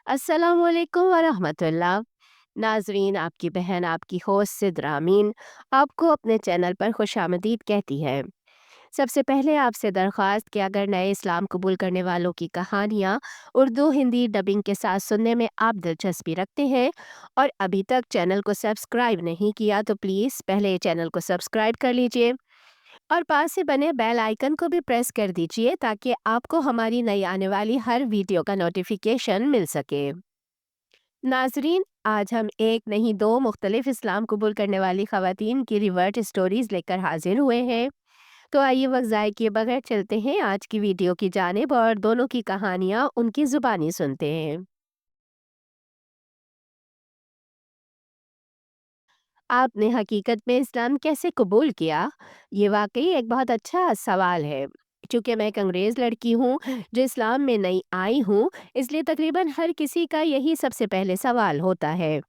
अस्सलाम वालेकुम वरहमतुल्लाह। नाजरीन, आपकी बहन आपकी होस्ट सिद्रा अमीन आपको अपने चैनल पर खुशामदीद कहती है। सबसे पहले आपसे दरख्वास्त कि अगर नए इस्लाम कबूल करने वालों की कहानियाँ उर्दू हिंदी डबिंग के साथ सुनने में आप दिलचस्पी रखते हैं और अभी तक चैनल को सब्सक्राइब नहीं किया तो प्लीज़ पहले चैनल को सब्सक्राइब कर लीजिए और पास से बने बेल आइकन को भी प्रेस कर दीजिए ताकि आपको हमारी नई आने वाली हर वीडियो का नोटिफिकेशन मिल सके। नाजरीन, आज हम एक नहीं दो मुख्तलिफ इस्लाम कबूल करने वाली ख़वातीन की रिवर्ट स्टोरीज लेकर हाजिर हुए हैं। तो आइए वक्त ज़ाय किए बगैर चलते हैं आज की वीडियो की जानिब और दोनों की कहानियाँ उनकी ज़ुबानी सुनते हैं। आपने हकीकत में इस्लाम कैसे कबूल किया? ये वाकई एक बहुत अच्छा सवाल है। चूँकि मैं एक अंग्रेज़ लड़की हूँ जो इस्लाम में नई आई हूँ, इसलिए तकरीबन हर किसी का यही सबसे पहले सवाल होता है।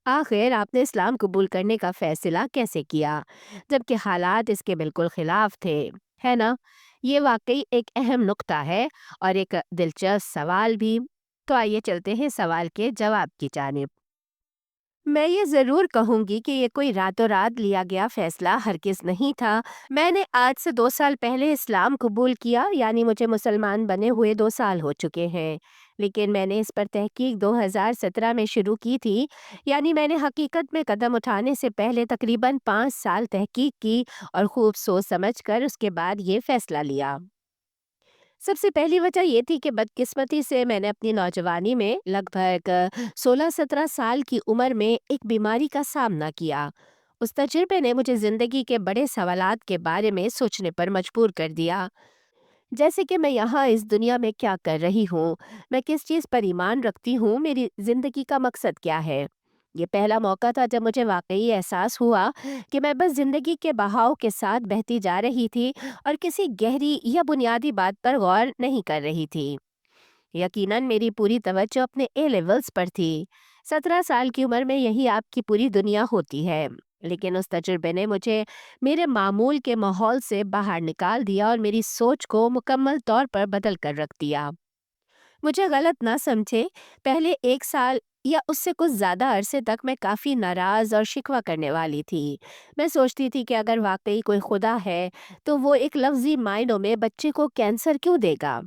आखिर आपने इस्लाम कबूल करने का फैसला कैसे किया, जबकि हालात इसके बिल्कुल खिलाफ थे, है ना? ये वाकई एक अहम नुक्ता है और एक दिलचस्प सवाल भी। तो आइए चलते हैं सवाल के जवाब की जानिब। मैं ये ज़रूर कहूँगी कि ये कोई रातों रात लिया गया फ़ैसला हरगिज़ नहीं था। मैंने आज से 2 साल पहले इस्लाम कबूल किया, यानी मुझे मुसलमान बने हुए 2 साल हो चुके हैं। लेकिन मैंने इस पर तहकीक 2017 में शुरू की थी, यानी मैंने हकीकत में कदम उठाने से पहले तकरीबन 5 साल तहकीक की और खूब सोच समझ कर उसके बाद ये फ़ैसला लिया। सबसे पहली वजह ये थी कि बदकिस्मती से मैंने अपनी नौजवानी में लगभग 16-17 साल की उम्र में एक बीमारी का सामना किया। उस तजुर्बे ने मुझे ज़िंदगी के बड़े सवालात के बारे में सोचने पर मजबूर कर दिया। जैसे कि मैं यहाँ इस दुनिया में क्या कर रही हूँ, मैं किस चीज़ पर ईमान रखती हूँ, मेरी ज़िंदगी का मकसद क्या है। ये पहला मौका था जब मुझे वाकई एहसास हुआ कि मैं बस ज़िंदगी के बहाव के साथ बहती जा रही थी और किसी गहरी या बुनियादी बात पर गौर नहीं कर रही थी। यकीनन मेरी पूरी तवज्जो अपने ए लेवल्स पर थी। 17 साल की उम्र में यही आपकी पूरी दुनिया होती है। लेकिन उस तजुर्बे ने मुझे मेरे मामूल के माहौल से बाहर निकाल दिया और मेरी सोच को मुकम्मल तौर पर बदल कर रख दिया। मुझे गलत ना समझे, पहले 1 साल या उससे कुछ ज़्यादा अरसे तक मैं काफ़ी नाराज़ और शिकवा करने वाली थी। मैं सोचती थी कि अगर वाक़ई कोई खुदा है, तो वो एक लफ्ज़ी मायनों में बच्चे को कैंसर क्यों देगा?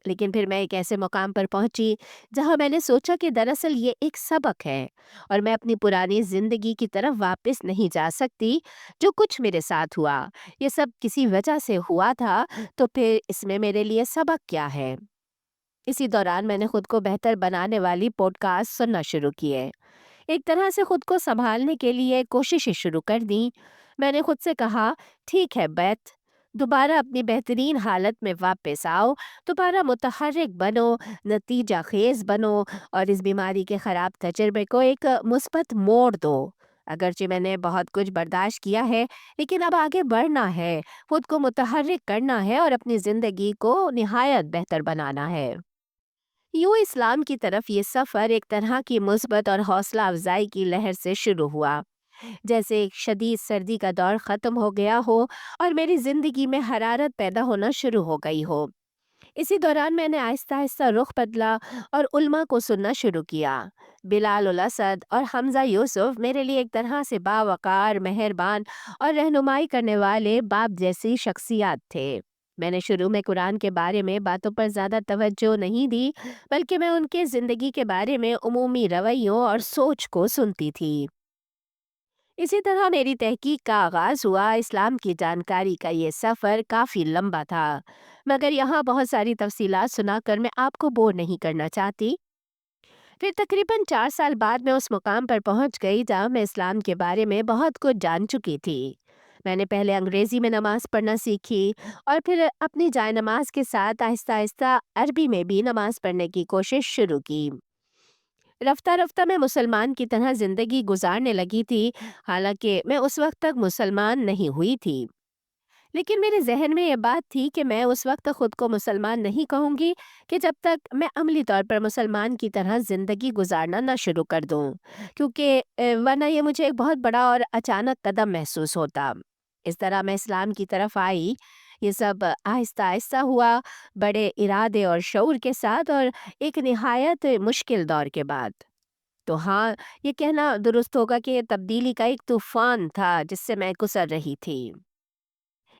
लेकिन फिर मैं एक ऐसे मुकाम पर पहुंची जहां मैंने सोचा कि दरअसल ये एक सबक है और मैं अपनी पुरानी जिंदगी की तरफ वापस नहीं जा सकती। जो कुछ मेरे साथ हुआ, ये सब किसी वजह से हुआ था, तो फिर इसमें मेरे लिए सबक क्या है? इसी दौरान मैंने खुद को बेहतर बनाने वाली पॉडकास्ट सुनना शुरू किए। एक तरह से खुद को संभालने के लिए कोशिशें शुरू कर दी। मैंने खुद से कहा, ठीक है बेथ, दोबारा अपनी बेहतरीन हालत में वापस आओ, दोबारा मुतहर्रिक बनो, नतीजा खेज बनो और इस बीमारी के ख़राब तजर्बे को एक मुस्बत मोड़ दो। अगरचे मैंने बहुत कुछ बर्दाश्त किया है, लेकिन अब आगे बढ़ना है, खुद को मुतहर्रिक करना है और अपनी ज़िंदगी को निहायत बेहतर बनाना है। यूं इस्लाम की तरफ ये सफ़र एक तरह की मुस्बत और हौसला अफजाई की लहर से शुरू हुआ, जैसे एक शदीद सर्दी का दौर ख़त्म हो गया हो और मेरी ज़िंदगी में हरारत पैदा होना शुरू हो गई हो। इसी दौरान मैंने आहिस्ता आहिस्ता रुख बदला और उल्मा को सुनना शुरू किया। बिलाल उल असद और हमज़ा यूसुफ मेरे लिए एक तरह से बावकार, मेहरबान और रहनुमाई करने वाले बाप जैसी शख्सियात थे। मैंने शुरू में कुरान के बारे में बातों पर ज़्यादा तवज्जो नहीं दी, बल्कि मैं उनके ज़िंदगी के बारे में उमूमी रवैयों और सोच को सुनती थी। इसी तरह मेरी तहकीक का आगाज़ हुआ। इस्लाम की जानकारी का ये सफ़र काफ़ी लंबा था, मगर यहाँ बहुत सारी तफसीलात सुनाकर मैं आपको बोर नहीं करना चाहती। फिर तकरीबन 4 साल बाद मैं उस मुकाम पर पहुँच गई जहाँ मैं इस्लाम के बारे में बहुत कुछ जान चुकी थी। मैंने पहले अंग्रेज़ी में नमाज़ पढ़ना सीखी और फिर अपनी जाय नमाज के साथ आहिस्ता आहिस्ता अरबी में भी नमाज़ पढ़ने की कोशिश शुरू की। रफ्ता रफ्ता मैं मुसलमान की तरह ज़िंदगी गुजारने लगी थी, हालांकि मैं उस वक्त तक मुसलमान नहीं हुई थी। लेकिन मेरे जहन में ये बात थी कि मैं उस वक्त खुद को मुसलमान नहीं कहूँगी कि जब तक मैं अमली तौर पर मुसलमान की तरह ज़िंदगी गुजारना ना शुरू कर दूँ, क्योंकि वरना ये मुझे एक बहुत बड़ा और अचानक कदम महसूस होता। इस तरह मैं इस्लाम की तरफ आई, یہ سب آہستہ آہستہ ہوا، بڑے ارادے اور شعور کے ساتھ اور ایک نہایت مشکل دور کے بعد۔ تو ہاں، یہ کہنا درست ہوگا کہ یہ تبدیلی کا ایک طوفان تھا جس سے میں گزر رہی تھی۔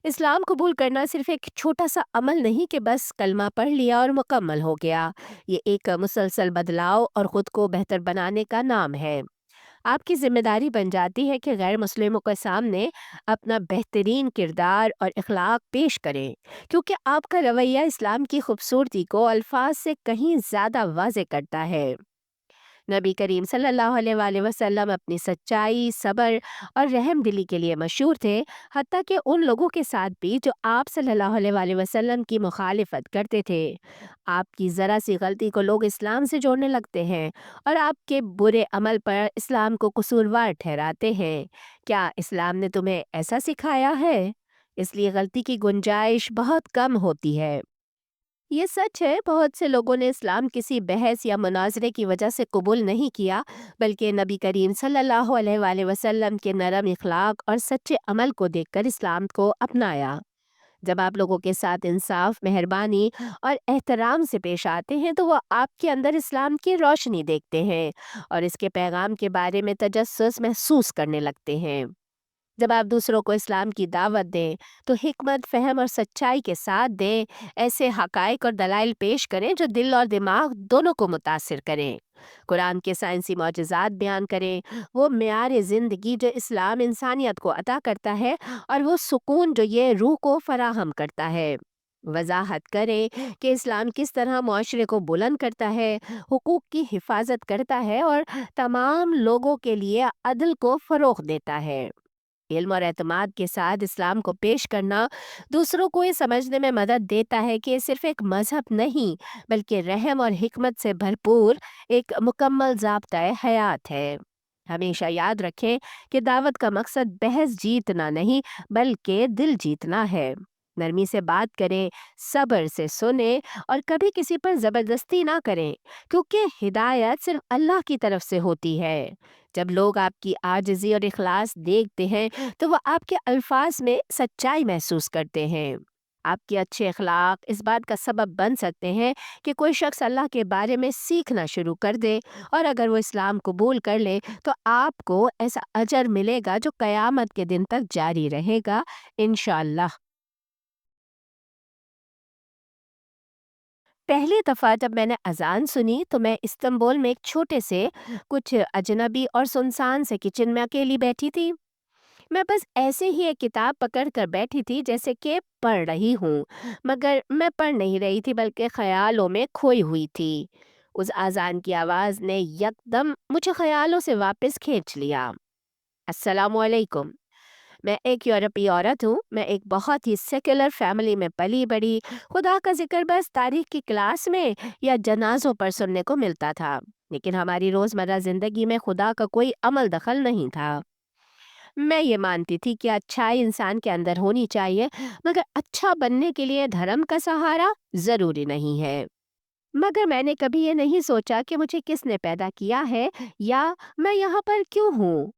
اسلام قبول کرنا صرف ایک چھوٹا سا عمل نہیں کہ بس کلمہ پڑھ لیا اور مکمل ہو گیا۔ یہ ایک مسلسل بدلاؤ اور خود کو بہتر بنانے کا نام ہے۔ آپ کی ذمہ داری بن جاتی ہے کہ غیر مسلموں کے سامنے اپنا بہترین کردار اور اخلاق پیش کریں، کیونکہ آپ کا رویہ اسلام کی خوبصورتی کو الفاظ سے کہیں زیادہ واضح کرتا ہے۔ نبی کریم صلی اللہ علیہ وآلہ وسلم اپنی سچائی، صبر اور رحم دلی کے لیے مشہور تھے، حتیٰ کہ ان لوگوں کے ساتھ بھی جو آپ صلی اللہ علیہ وآلہ وسلم کی مخالفت کرتے تھے۔ آپ کی ذرا سی غلطی کو لوگ اسلام سے جوڑنے لگتے ہیں اور آپ کے برے عمل پر اسلام کو قصوروار ٹھہراتے ہیں۔ کیا اسلام نے تمہیں ایسا سکھایا ہے؟ اس لیے غلطی کی گنجائش بہت کم ہوتی ہے۔ یہ سچ ہے، بہت سے لوگوں نے اسلام کسی بحث یا مناظرے کی وجہ سے قبول نہیں کیا، بلکہ نبی کریم صلی اللہ علیہ وآلہ وسلم کے نرم اخلاق اور سچے عمل کو دیکھ کر اسلام کو اپنایا۔ جب آپ لوگوں کے ساتھ انصاف، مہربانی اور احترام سے پیش آتے ہیں تو وہ آپ کے اندر اسلام کی روشنی دیکھتے ہیں اور اس کے پیغام کے بارے میں تجسس محسوس کرنے لگتے ہیں۔ جب آپ دوسروں کو اسلام کی دعوت دیں تو حکمت، فہم اور سچائی کے ساتھ دیں، ایسے حقائق اور دلائل پیش کریں جو دل اور دماغ دونوں کو متاثر کریں۔ قرآن کے سائنسی معجزات بیان کریں، وہ معیار زندگی جو اسلام انسانیت کو عطا کرتا ہے اور وہ سکون جو یہ روح کو فراہم کرتا ہے۔ وضاحت کریں کہ اسلام کس طرح معاشرے کو بلند کرتا ہے، حقوق کی حفاظت کرتا ہے اور تمام لوگوں کے لیے عدل کو فروغ دیتا ہے۔ علم اور اعتماد کے ساتھ اسلام کو پیش کرنا دوسروں کو یہ سمجھنے میں مدد دیتا ہے کہ یہ صرف ایک مذہب نہیں بلکہ رحم اور حکمت سے بھرپور ایک مکمل ضابطۂ حیات ہے۔ ہمیشہ یاد رکھیں کہ دعوت کا مقصد بحث جیتنا نہیں بلکہ دل جیتنا ہے۔ نرمی سے بات کریں، صبر سے سنیں اور کبھی کسی پر زبردستی نہ کریں، کیونکہ ہدایت صرف اللہ کی طرف سے ہوتی ہے۔ جب لوگ آپ کی عاجزی اور اخلاص دیکھتے ہیں تو وہ آپ کے الفاظ میں سچائی محسوس کرتے ہیں۔ آپ کے اچھے اخلاق اس بات کا سبب بن سکتے ہیں کہ کوئی شخص اللہ کے بارے میں سیکھنا شروع کر دے، اور اگر وہ اسلام قبول کر لے تو آپ کو ایسا اجر ملے گا جو قیامت کے دن تک جاری رہے گا، انشاءاللہ۔ پہلی دفعہ جب میں نے اذان سنی تو میں استنبول میں ایک چھوٹے سے کچھ اجنبی اور سنسان سے کچن میں اکیلی بیٹھی تھی۔ میں بس ایسے ہی ایک کتاب پکڑ کر بیٹھی تھی جیسے کہ پڑھ رہی ہوں، مگر میں پڑھ نہیں رہی تھی بلکہ خیالوں میں کھوئی ہوئی تھی۔ اس اذان کی آواز نے یکدم مجھے خیالوں سے واپس کھینچ لیا۔ السلام علیکم۔ میں ایک یورپی عورت ہوں، میں ایک بہت ہی سیکولر فیملی میں پلی بڑھی۔ خدا کا ذکر بس تاریخ کی کلاس میں یا جنازوں پر سننے کو ملتا تھا، لیکن ہماری روزمرہ زندگی میں خدا کا کوئی عمل دخل نہیں تھا۔ میں یہ مانتی تھی کہ اچھائی انسان کے اندر ہونی چاہیے، مگر اچھا بننے کے لیے دھرم کا سہارا ضروری نہیں ہے۔ مگر میں نے کبھی یہ نہیں سوچا کہ مجھے کس نے پیدا کیا ہے یا میں یہاں پر کیوں ہوں۔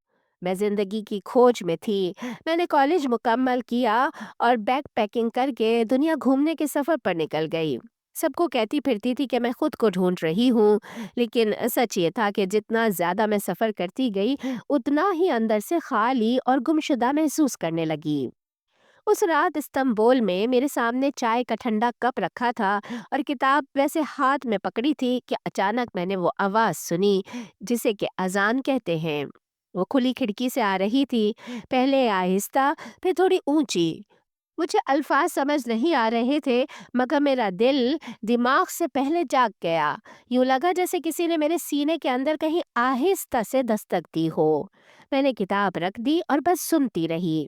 میں زندگی کی کھوج میں تھی۔ میں نے کالج مکمل کیا اور بیک پیکنگ کر کے دنیا گھومنے کے سفر پر نکل گئی۔ سب کو کہتی پھرتی تھی کہ میں خود کو ڈھونڈ رہی ہوں، لیکن سچ یہ تھا کہ جتنا زیادہ میں سفر کرتی گئی اتنا ہی اندر سے خالی اور گمشدہ محسوس کرنے لگی۔ اس رات استنبول میں میرے سامنے چائے کا ٹھنڈا کپ رکھا تھا اور کتاب ویسے ہاتھ میں پکڑی تھی کہ اچانک میں نے وہ آواز سنی جسے کہ اذان کہتے ہیں۔ وہ کھلی کھڑکی سے آ رہی تھی، پہلے آہستہ پھر تھوڑی اونچی۔ مجھے الفاظ سمجھ نہیں آ رہے تھے، مگر میرا دل دماغ سے پہلے جاگ گیا۔ یوں لگا جیسے کسی نے میرے سینے کے اندر کہیں آہستہ سے دستک دی ہو۔ میں نے کتاب رکھ دی اور بس سنتی رہی۔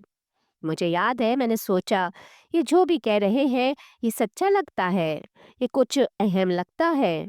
مجھے یاد ہے میں نے سوچا، یہ جو بھی کہہ رہے ہیں یہ سچا لگتا ہے، یہ کچھ اہم لگتا ہے۔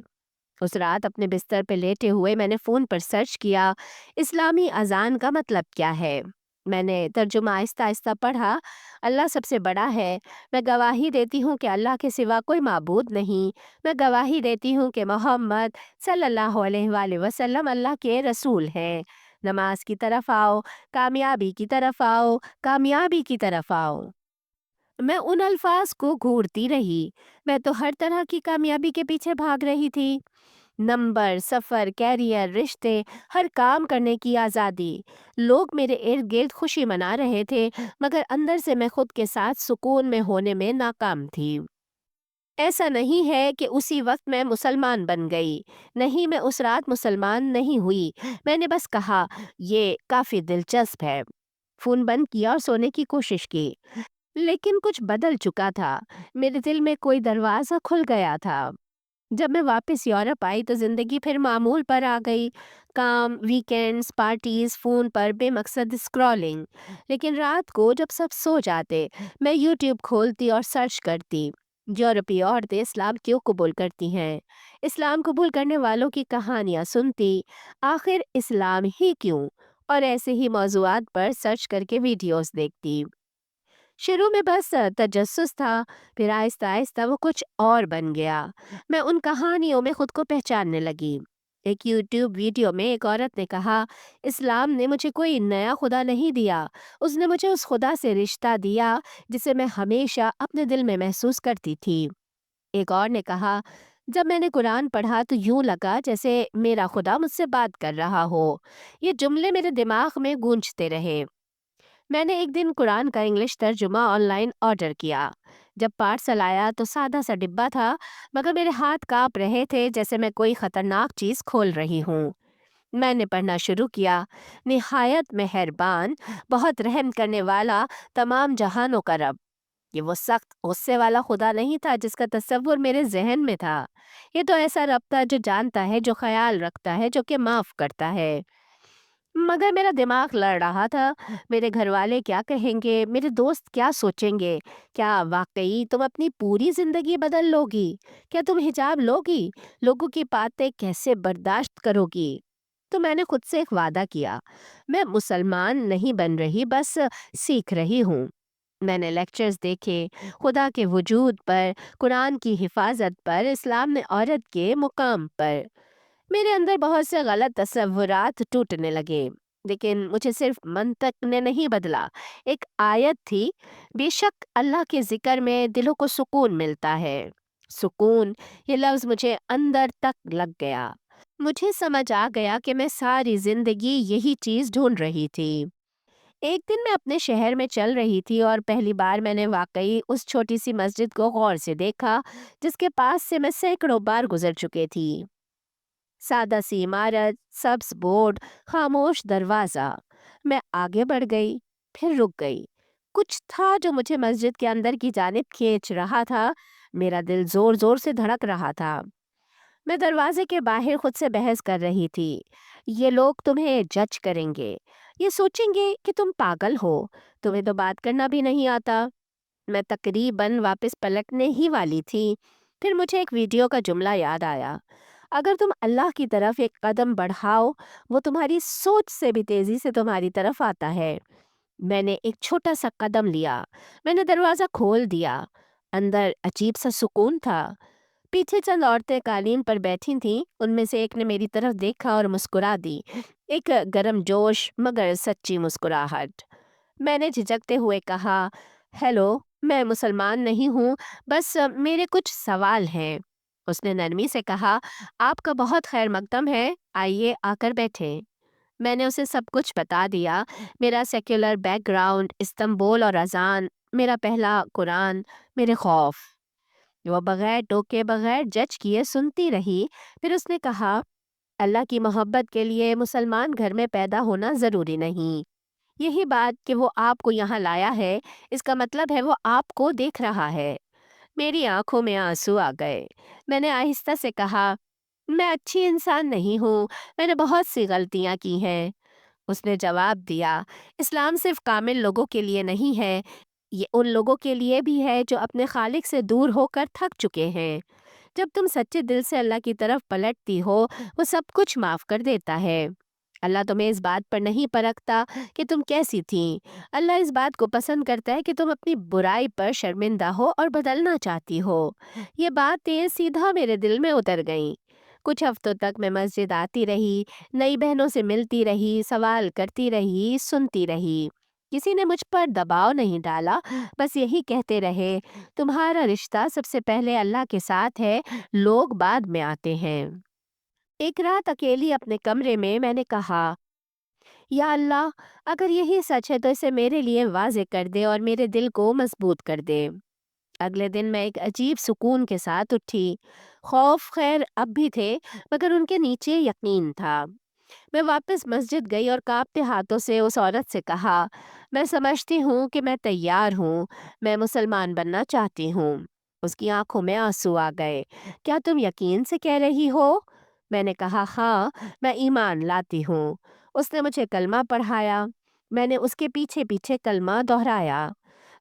اس رات اپنے بستر پہ لیٹے ہوئے میں نے فون پر سرچ کیا، اسلامی اذان کا مطلب کیا ہے۔ میں نے ترجمہ آہستہ آہستہ پڑھا۔ اللہ سب سے بڑا ہے۔ میں گواہی دیتی ہوں کہ اللہ کے سوا کوئی معبود نہیں۔ میں گواہی دیتی ہوں کہ محمد صلی اللہ علیہ وآلہ وسلم اللہ کے رسول ہیں۔ نماز کی طرف آؤ، کامیابی کی طرف آؤ، کامیابی کی طرف آؤ۔ मैं उन अल्फाज को घूरती रही। मैं तो हर तरह की कामयाबी के पीछे भाग रही थी। नंबर, सफ़र, कैरियर, रिश्ते, हर काम करने की आज़ादी। लोग मेरे इर्द-गिर्द खुशी मना रहे थे, मगर अंदर से मैं खुद के साथ सुकून में होने में नाकाम थी। ऐसा नहीं है कि उसी वक़्त मैं मुसलमान बन गई। नहीं, मैं उस रात मुसलमान नहीं हुई। मैंने बस कहा, "ये काफ़ी दिलचस्प है।" फ़ोन बंद किया और सोने की कोशिश की। लेकिन कुछ बदल चुका था। मेरे दिल में कोई दरवाज़ा खुल गया था। जब मैं वापस यूरोप आई तो ज़िंदगी फिर मामूल पर आ गई। काम, वीकेंड्स, पार्टीज़, फ़ोन पर बेमकसद स्क्रॉलिंग। लेकिन रात को जब सब सो जाते, मैं यूट्यूब खोलती और सर्च करती। यूरोपीय औरतें इस्लाम क्यों कबूल करती हैं? इस्लाम कबूल करने वालों की कहानियाँ सुनती। आखिर इस्लाम ही क्यों? और ऐसे ही मौज़ूआत पर सर्च करके वीडियोज़ देखती। शुरू में बस तजस्सुस था, फिर आहिस्ता-आहिस्ता वो कुछ और बन गया। मैं उन कहानियों में खुद को पहचानने लगी। एक यूट्यूब वीडियो में एक औरत ने कहा, इस्लाम ने मुझे कोई नया खुदा नहीं दिया, उसने मुझे उस खुदा से रिश्ता दिया जिसे मैं हमेशा अपने दिल में महसूस करती थी। एक और ने कहा, जब मैंने कुरान पढ़ा तो यूं लगा जैसे मेरा खुदा मुझसे बात कर रहा हो। ये जुमले मेरे दिमाग में गूंजते रहे। मैंने एक दिन कुरान का इंग्लिश तर्जुमा ऑनलाइन ऑर्डर किया। जब पार्सल आया तो सादा सा डिब्बा था, मगर मेरे हाथ कांप रहे थे जैसे मैं कोई खतरनाक चीज खोल रही हूँ। मैंने पढ़ना शुरू किया। निहायत मेहरबान, बहुत रहम करने वाला, तमाम जहानों का रब। ये वो सख्त गुस्से वाला खुदा नहीं था जिसका तस्वुर मेरे जहन में था। ये तो ऐसा रब था जो जानता है, जो ख्याल रखता है, जो कि माफ करता है। मगर मेरा दिमाग लड़ रहा था, मेरे घरवाले क्या कहेंगे, मेरे दोस्त क्या सोचेंगे? क्या वाक़ई तुम अपनी पूरी ज़िंदगी बदल लोगी? क्या तुम हिजाब लोगी? लोगों की बातें कैसे बर्दाश्त करोगी? तो मैंने खुद से एक वादा किया, मैं मुसलमान नहीं बन रही, बस सीख रही हूँ। मैंने लेक्चर्स देखे, खुदा के वजूद पर, कुरान की हिफाज़त पर, इस्लाम में औरत के मुकाम पर। मेरे अंदर बहुत से गलत तस्वुरात टूटने लगे, लेकिन मुझे सिर्फ मंतक ने नहीं बदला। एक आयत थी, बेशक अल्लाह के जिक्र में दिलों को सुकून मिलता है। सुकून, ये लफ्ज़ मुझे अंदर तक लग गया। मुझे समझ आ गया कि मैं सारी जिंदगी यही चीज़ ढूंढ रही थी। एक दिन मैं अपने शहर में चल रही थी और पहली बार मैंने वाकई उस छोटी सी मस्जिद को गौर से देखा, जिसके पास से मैं सैकड़ों बार गुजर चुकी थी। सादा सी इमारत, सब्ज बोर्ड, खामोश दरवाजा। मैं आगे बढ़ गई, फिर रुक गई। कुछ था जो मुझे मस्जिद के अंदर की जानिब खींच रहा था। मेरा दिल जोर जोर से धड़क रहा था। मैं दरवाजे के बाहर खुद से बहस कर रही थी। ये लोग तुम्हें जज करेंगे, ये सोचेंगे कि तुम पागल हो, तुम्हें तो बात करना भी नहीं आता। मैं तकरीबन वापस पलटने ही वाली थी। फिर मुझे एक वीडियो का जुमला याद आया, अगर तुम अल्लाह की तरफ एक कदम बढ़ाओ, वो तुम्हारी सोच से भी तेजी से तुम्हारी तरफ आता है। मैंने एक छोटा सा कदम लिया। मैंने दरवाज़ा खोल दिया। अंदर अजीब सा सुकून था। पीछे चंद औरतें कालीन पर बैठी थीं। उनमें से एक ने मेरी तरफ देखा और मुस्कुरा दी। एक गर्म जोश मगर सच्ची मुस्कुराहट। मैंने झिझकते हुए कहा, हेलो, मैं मुसलमान नहीं हूँ, बस मेरे कुछ सवाल हैं। उसने नरमी से कहा, आपका बहुत खैर मकदम है, आइए आकर बैठें। मैंने उसे सब कुछ बता दिया, मेरा सेक्युलर बैकग्राउंड, इस्तांबुल और अजान, मेरा पहला कुरान, मेरे खौफ। वो बगैर टोके, बगैर जज किए सुनती रही। फिर उसने कहा, अल्लाह की मोहब्बत के लिए मुसलमान घर में पैदा होना ज़रूरी नहीं। यही बात कि वो आपको यहाँ लाया है, इसका मतलब है वो आपको देख रहा है। मेरी आंखों में आंसू आ गए। मैंने आहिस्ता से कहा, मैं अच्छी इंसान नहीं हूँ, मैंने बहुत सी गलतियाँ की हैं। उसने जवाब दिया, इस्लाम सिर्फ कामिल लोगों के लिए नहीं है, ये उन लोगों के लिए भी है जो अपने खालिक से दूर होकर थक चुके हैं। जब तुम सच्चे दिल से अल्लाह की तरफ पलटती हो, वो सब कुछ माफ कर देता है। अल्लाह तुम्हें इस बात पर नहीं परखता कि तुम कैसी थी। अल्लाह इस बात को पसंद करता है कि तुम अपनी बुराई पर शर्मिंदा हो और बदलना चाहती हो। ये बातें सीधा मेरे दिल में उतर गईं। कुछ हफ्तों तक मैं मस्जिद आती रही, नई बहनों से मिलती रही, सवाल करती रही, सुनती रही। किसी ने मुझ पर दबाव नहीं डाला, बस यही कहते रहे, तुम्हारा रिश्ता सबसे पहले अल्लाह के साथ है, लोग बाद में आते हैं। एक रात अकेली अपने कमरे में मैंने कहा, या अल्लाह, अगर यही सच है तो इसे मेरे लिए वाज़ेह कर दे और मेरे दिल को मजबूत कर दे। अगले दिन मैं एक अजीब सुकून के साथ उठी। खौफ खैर अब भी थे, मगर उनके नीचे यकीन था। मैं वापस मस्जिद गई और कांपते हाथों से उस औरत से कहा, मैं समझती हूँ कि मैं तैयार हूँ, मैं मुसलमान बनना चाहती हूँ। उसकी आंखों में आंसू आ गए। क्या तुम यकीन से कह रही हो? मैंने कहा, हाँ, मैं ईमान लाती हूँ। उसने मुझे कलमा पढ़ाया। मैंने उसके पीछे पीछे कलमा दोहराया।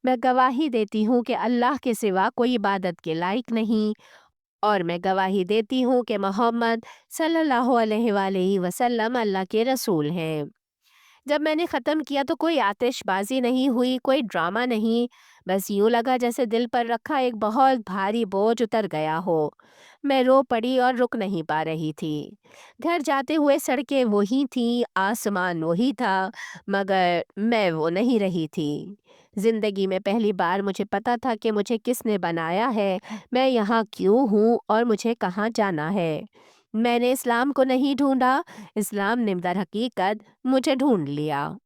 मैं गवाही देती हूँ कि अल्लाह के सिवा कोई इबादत के लायक नहीं, और मैं गवाही देती हूँ कि मोहम्मद सल्लल्लाहु अलैहि वसल्लम अल्लाह के रसूल हैं। जब मैंने ख़त्म किया तो कोई आतिशबाजी नहीं हुई, कोई ड्रामा नहीं, बस यूँ लगा जैसे दिल पर रखा एक बहुत भारी बोझ उतर गया हो। मैं रो पड़ी और रुक नहीं पा रही थी। घर जाते हुए सड़कें वही थीं, आसमान वही था, मगर मैं वो नहीं रही थी। ज़िंदगी में पहली बार मुझे पता था कि मुझे किसने बनाया है, मैं यहाँ क्यों हूँ और मुझे कहाँ जाना है। मैंने इस्लाम को नहीं ढूँढा, इस्लाम ने दरहकीकत मुझे ढूँढ लिया।